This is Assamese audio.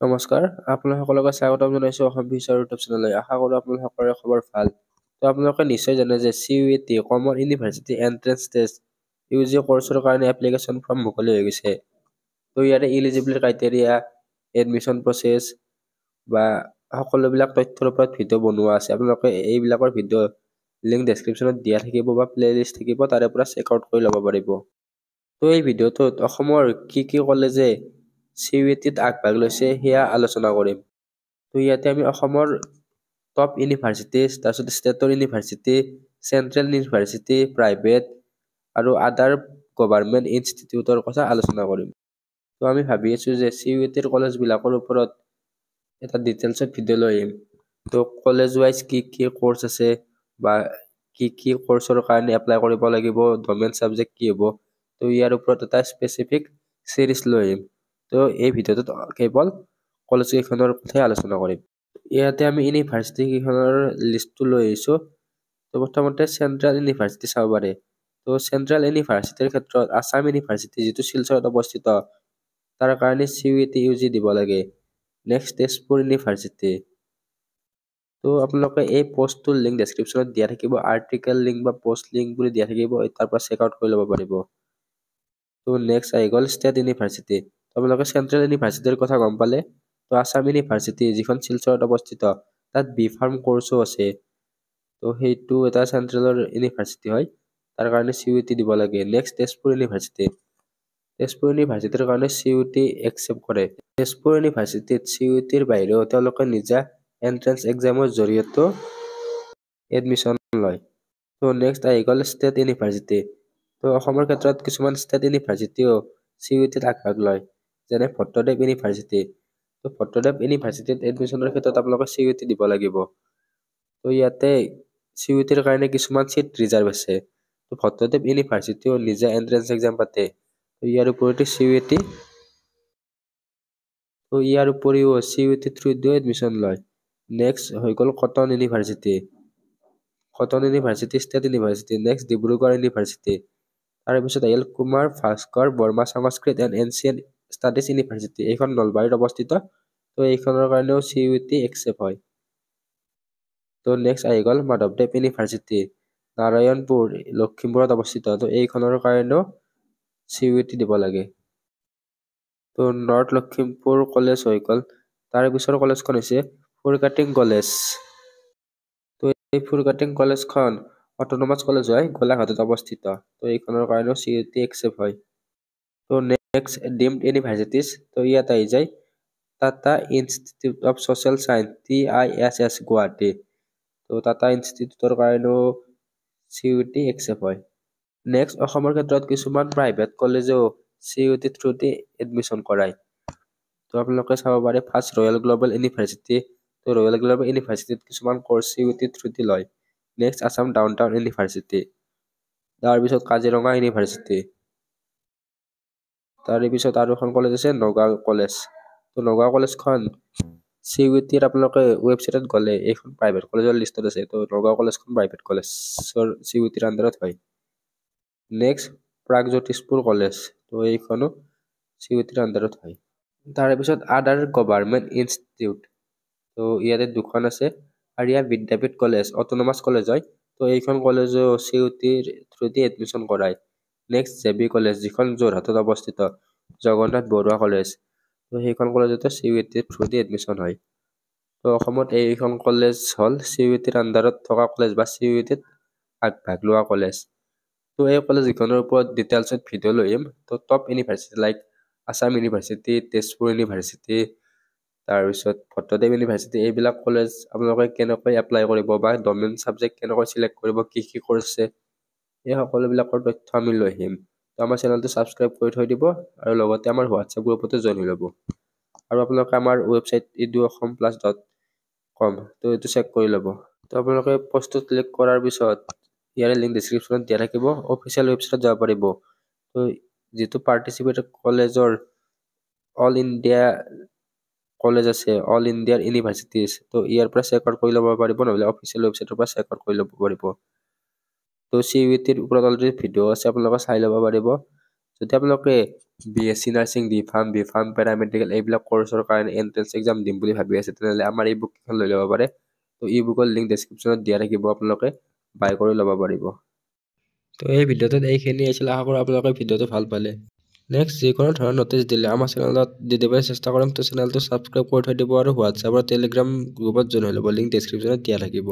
নমস্কাৰ, আপোনালোকক স্বাগতম জনাইছো অসম ফিচাৰ ইউটিউব চেনেললৈ। আশা কৰোঁ আপোনালোকৰ খবৰ ভাল। আপোনালোকে নিশ্চয় জানে যে CUET common university entrance test UG কৰ্চৰ কাৰণে এপ্লিকেশ্যন ফৰ্ম মুকলি হৈ গৈছে। ইয়াৰে ইলিজিবিলিটি ক্ৰাইটেৰিয়া, এডমিশ্যন প্ৰচেছ বা সকলোবিলাক তথ্যৰ ওপৰত ভিডিঅ' বনোৱা আছে। আপোনালোকে এইবিলাকৰ ভিডিঅ' লিংক ডেছক্ৰিপশ্যনত দিয়া থাকিব বা প্লেলিষ্ট থাকিব, তাৰে পৰা চেক আউট কৰি ল'ব পাৰিব। এই ভিডিঅ'টোত অসমৰ কি কলেজে CUETত আগভাগ লৈছে সেয়া আলোচনা কৰিম। ইয়াতে আমি অসমৰ টপ ইউনিভাৰ্চিটিজ, তাৰপিছত ষ্টেটৰ ইউনিভাৰ্চিটি, চেন্ট্ৰেল ইউনিভাৰ্চিটি, প্ৰাইভেট আৰু আদাৰ গভাৰ্ণমেণ্ট ইনষ্টিটিউটৰ কথা আলোচনা কৰিম। আমি ভাবি আছো যে CUETৰ কলেজবিলাকৰ ওপৰত এটা ডিটেইলছত ভিডিঅ' লৈ আহিম। কলেজ ৱাইজ কি কৰ্চ আছে বা কি কৰ্চৰ কাৰণে এপ্লাই কৰিব লাগিব, ডমেইন ছাবজেক্ট কি হ'ব, ইয়াৰ ওপৰত এটা স্পেচিফিক চিৰিজ লৈ আহিম। এই ভিডিঅ'টোত কেৱল কলেজ কেইখনৰ কথাই আলোচনা কৰিম। ইয়াতে আমি ইউনিভাৰ্চিটি কেইখনৰ লিষ্টটো লৈ আহিছোঁ। প্ৰথমতে চেন্ট্ৰেল ইউনিভাৰ্চিটি চাব পাৰে। চেন্ট্ৰেল ইউনিভাৰ্চিটিৰ ক্ষেত্ৰত আছাম ইউনিভাৰ্চিটি যিটো শিলচৰত অৱস্থিত, তাৰ কাৰণে CUET UG দিব লাগে। Next Tezpur university. আপোনালোকে এই পষ্টটোৰ লিংক ডেছক্ৰিপশ্যনত দিয়া থাকিব, আৰ্টিকেল লিংক বা পষ্ট লিংক বুলি দিয়া থাকিব, তাৰ পৰা চেক আউট কৰি ল'ব পাৰিব। নেক্সট আহি গ'ল ষ্টেট ইউনিভাৰ্চিটি। আপোনালোকে চেন্ট্ৰেল ইউনিভাৰ্চিটিৰ কথা গম পালে। আছাম ইউনিভাৰ্চিটি যিখন শিলচৰত অৱস্থিত, তাত B.Pharm কৰ্চো আছে। সেইটো এটা চেন্ট্ৰেলৰ ইউনিভাৰ্চিটি হয়, তাৰ কাৰণে CUET দিব লাগে। Next Tezpur university. তেজপুৰ ইউনিভাৰ্চিটিৰ কাৰণে CUET একচেপ্ট কৰে। তেজপুৰ ইউনিভাৰ্চিটিত CUETৰ বাহিৰেও তেওঁলোকে নিজা এন্ট্ৰেন্স এক্সামৰ জৰিয়তেও এডমিশ্যন লয়। নেক্সট আহি গ'ল ষ্টেট ইউনিভাৰ্চিটি। অসমৰ ক্ষেত্ৰত কিছুমান ষ্টেট ইউনিভাৰ্চিটিও CUETত আগভাগ লয়, যেনে ভট্টদেৱ ইউনিভাৰ্চিটি। ভট্টদেৱ ইউনিভাৰ্চিটিত এডমিশ্যনৰ ক্ষেত্ৰত আপোনালোকে CUET দিব লাগিব। ইয়াতে CUETৰ কাৰণে কিছুমান চিট ৰিজাৰ্ভ আছে। ভট্টদেৱ ইউনিভাৰ্চিটিও নিজা এন্ট্ৰেন্স এক্সাম পাতে। ইয়াৰ উপৰিও CUET থ্ৰুদিও এডমিশ্যন লয়। নেক্সট হৈ গ'ল cotton university. Cotton university state university. Next Dibrugarh university. তাৰপিছত আহিল কুমাৰ ভাস্কৰ বৰ্মা সংস্কৃত এণ্ড এনচিয়েণ্ট ষ্টাডিজ ইউনিভাৰ্চিটি। এইখন নলবাৰীত অৱস্থিত। এইখনৰ কাৰণেও CUET একচেপ্ট হয়। নেক্সট আহি গ'ল মাধৱদেৱ ইউনিভাৰ্চিটি, নাৰায়ণপুৰ, লখিমপুৰত অৱস্থিত। এইখনৰ কাৰণেও CUET দিব লাগে। নৰ্থ লখিমপুৰ কলেজ হৈ গ'ল। তাৰ পিছৰ কলেজখন হৈছে ফুৰকাটিং কলেজ। এই ফুৰকাটিং কলেজখন অট'নমাছ কলেজ হয়, গোলাঘাটত অৱস্থিত। এইখনৰ কাৰণেও CUET একচেপ্ট হয়। Next deemed universities. ইয়াত আহি যায় Tata institute of social science TISS Guwahati. Tata ইনষ্টিটিউটৰ কাৰণেও CUET একচেপ্ট হয়। নেক্সট অসমৰ ক্ষেত্ৰত কিছুমান প্ৰাইভেট কলেজেও CUET থ্ৰুদি এডমিশ্যন কৰায়। আপোনালোকে চাব পাৰে first royal global university. Royal global ইউনিভাৰ্চিটিত কিছুমান কৰ্চ CUET থ্ৰুদি লয়। Next Assam down town university. তাৰপিছত কাজিৰঙা ইউনিভাৰ্চিটি। তাৰে পিছত আৰু এখন কলেজ আছে নগাঁও কলেজ। নগাঁও কলেজখন CUETৰ আপোনালোকে ৱেবছাইটত গ'লে এইখন প্ৰাইভেট কলেজৰ লিষ্টত আছে। নগাঁও কলেজখন প্ৰাইভেট কলেজৰ CUETৰ আণ্ডাৰত হয়। Next Pragjyotishpur college. এইখনো CUETৰ আণ্ডাৰত হয়। তাৰে পিছত আদাৰ গভাৰ্ণমেণ্ট ইনষ্টিটিউট। ইয়াতে দুখন আছে। আৰিয়া বিদ্যাপীঠ কলেজ অট'নমাছ কলেজ হয়। এইখন কলেজো CUETৰ থ্ৰুদি এডমিশ্যন কৰায়। নেক্সট JB কলেজ, যিখন যোৰহাটত অৱস্থিত, জগন্নাথ বৰুৱা কলেজ। সেইখন কলেজতো CUETৰ থ্ৰুদি এডমিশ্যন হয়। অসমত এইখন কলেজ হ'ল CUETৰ আণ্ডাৰত থকা কলেজ বা CUETত আগভাগ লোৱা কলেজ। এই কলেজকেইখনৰ ওপৰত ডিটেইলছত ভিডিঅ' লৈ আহিম। Top university like Assam university, Tezpur university, তাৰপিছত ভট্টদেৱ ইউনিভাৰ্চিটি, এইবিলাক কলেজ আপোনালোকে কেনেকৈ এপ্লাই কৰিব বা ডমেইন ছাবজেক্ট কেনেকৈ চিলেক্ট কৰিব, কি কৰ্চ আছে, এই সকলোবিলাকৰ তথ্য আমি লৈ আহিম। আমাৰ চেনেলটো ছাবস্ক্ৰাইব কৰি থৈ দিব আৰু লগতে আমাৰ হোৱাটছএপ গ্ৰুপতো জইন হৈ ল'ব। আৰু আপোনালোকে আমাৰ ৱেবছাইট eduasamplus.com এইটো চেক কৰি ল'ব। আপোনালোকে পষ্টটো ক্লিক কৰাৰ পিছত ইয়াৰে লিংক ডেছক্ৰিপশ্যনত দিয়া থাকিব, অফিচিয়েল ৱেবছাইটত যাব পাৰিব। যিটো পাৰ্টিচিপেট কলেজৰ অল ইণ্ডিয়া কলেজ আছে, অল ইণ্ডিয়াৰ ইউনিভাৰ্চিটিজ, ইয়াৰ পৰা চেক আউট কৰি ল'ব পাৰিব, নহ'লে অফিচিয়েল ৱেবছাইটৰ পৰা চেক আউট কৰি ল'ব পাৰিব। CUETৰ ওপৰত অলৰেডি ভিডিঅ' আছে, আপোনালোকে চাই ল'ব পাৰিব। যদি আপোনালোকে BSc nursing, B pharm paramedical এইবিলাক কৰ্চৰ কাৰণে এন্ট্ৰেন্স এক্সাম দিম বুলি ভাবি আছে তেনেহ'লে আমাৰ এই বুকখন লৈ ল'ব পাৰে। তো ই বুকৰ লিংক ডেছক্ৰিপশ্যনত দিয়া থাকিব, আপোনালোকে বাই কৰি ল'ব পাৰিব। তো এই ভিডিঅ'টোত এইখিনি আছিল, আশা কৰোঁ আপোনালোকে ভিডিঅ'টো ভাল পালে। নেক্সট যিকোনো ধৰণৰ নটিচ দিলে আমাৰ চেনেলত দি দিবলৈ চেষ্টা কৰিম। তো চেনেলটো ছাবস্ক্ৰাইব কৰি থৈ দিব আৰু হোৱাটছআপ আৰু টেলিগ্ৰাম গ্ৰুপত জইন হৈ ল'ব, লিংক ডেছক্ৰিপশ্যনত দিয়া থাকিব।